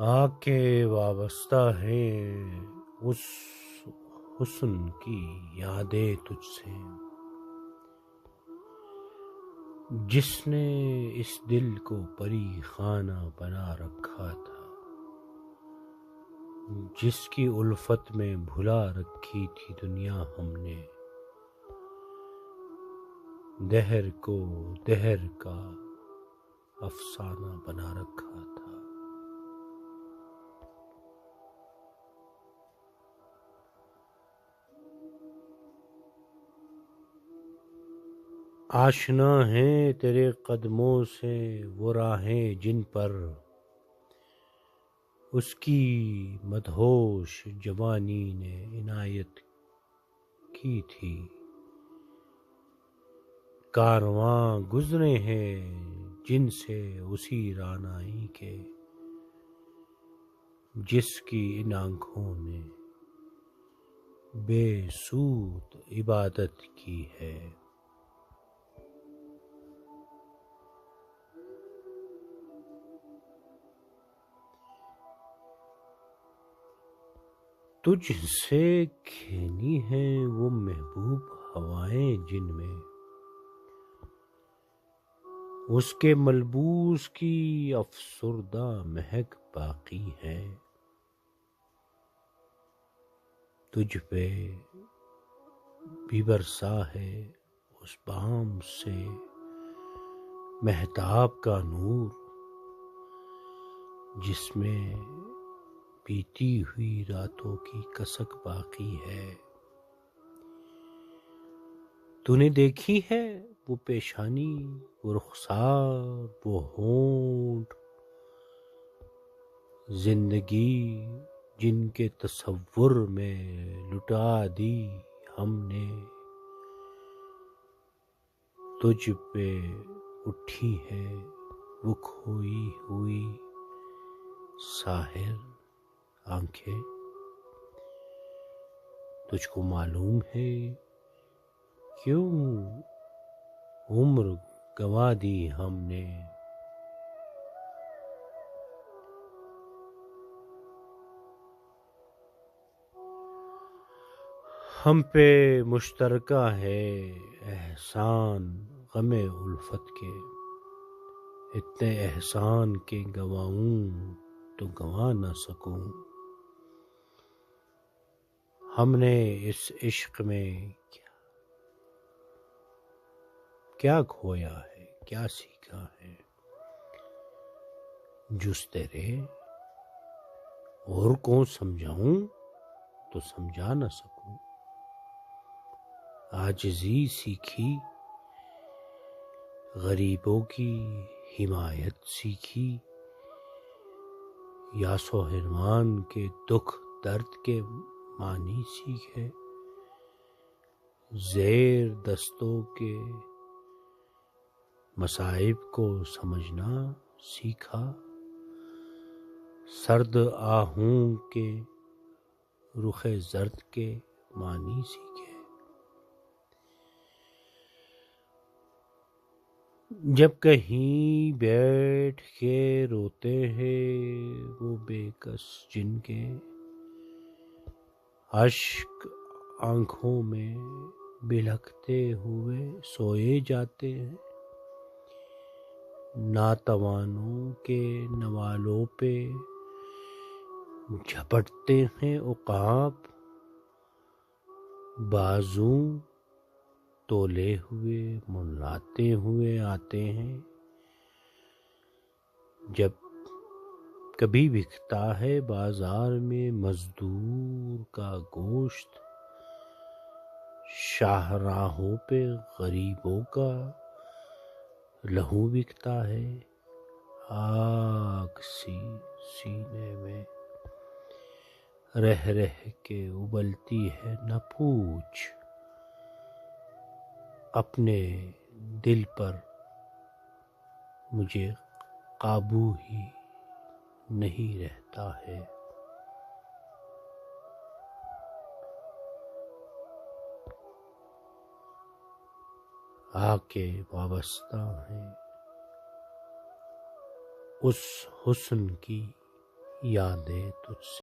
آ کے وابستہ ہیں اس حسن کی یادیں تجھ سے، جس نے اس دل کو پری خانہ بنا رکھا تھا، جس کی الفت میں بھلا رکھی تھی دنیا ہم نے، دہر کو دہر کا افسانہ بنا رکھا تھا۔ آشنا ہیں تیرے قدموں سے وہ راہیں جن پر اس کی مدہوش جوانی نے عنایت کی تھی، کارواں گزرے ہیں جن سے اسی رعنائی کے، جس کی ان آنکھوں نے بے سود عبادت کی ہے۔ تجھ سے کھینی ہیں وہ محبوب ہوائیں جن میں اس کے ملبوس کی افسردہ مہک باقی ہے، تجھ پہ بھی برسا ہے اس بام سے مہتاب کا نور، جس میں بیتی ہوئی راتوں کی کسک باقی ہے۔ تو نے دیکھی ہے وہ پیشانی، وہ رخسار، وہ ہونٹ، زندگی جن کے تصور میں لٹا دی ہم نے، تجھ پہ اٹھی ہے وہ کھوئی ہوئی ساحر آنکھیں، تجھ کو معلوم ہے کیوں عمر گنوا دی ہم نے، ہم پہ مشترکہ ہے احسان غم الفت کے، اتنے احسان کے گنواؤں تو گنوا نہ سکوں، ہم نے اس عشق میں کیا کھویا ہے، کیا سیکھا ہے، جس تیرے اور کو سمجھاؤں تو سمجھا نہ سکوں، عاجزی سیکھی، غریبوں کی حمایت سیکھی، یاس و حرمان کے دکھ درد کے معنی سیکھے، زیر دستوں کے مصائب کو سمجھنا سیکھا، سرد آہوں کے رخ زرد کے معنی سیکھے، جب کہیں بیٹھ کے روتے ہیں وہ بے کس جن کے اشک آنکھوں میں بلکتے ہوئے سوئے جاتے ہیں، ناتوانوں کے نوالوں پہ جھپٹتے ہیں عقاب، بازو تولے ہوئے منڈلاتے ہوئے آتے ہیں، جب کبھی بکتا ہے بازار میں مزدور کا گوشت، شاہراہوں پہ غریبوں کا لہو بکتا ہے، آگ سی سینے میں رہ رہ کے ابلتی ہے، نہ پوچھ اپنے دل پر مجھے قابو ہی نہیں رہتا ہے۔ آ کے وابستہ ہیں اس حسن کی یادیں تجھ سے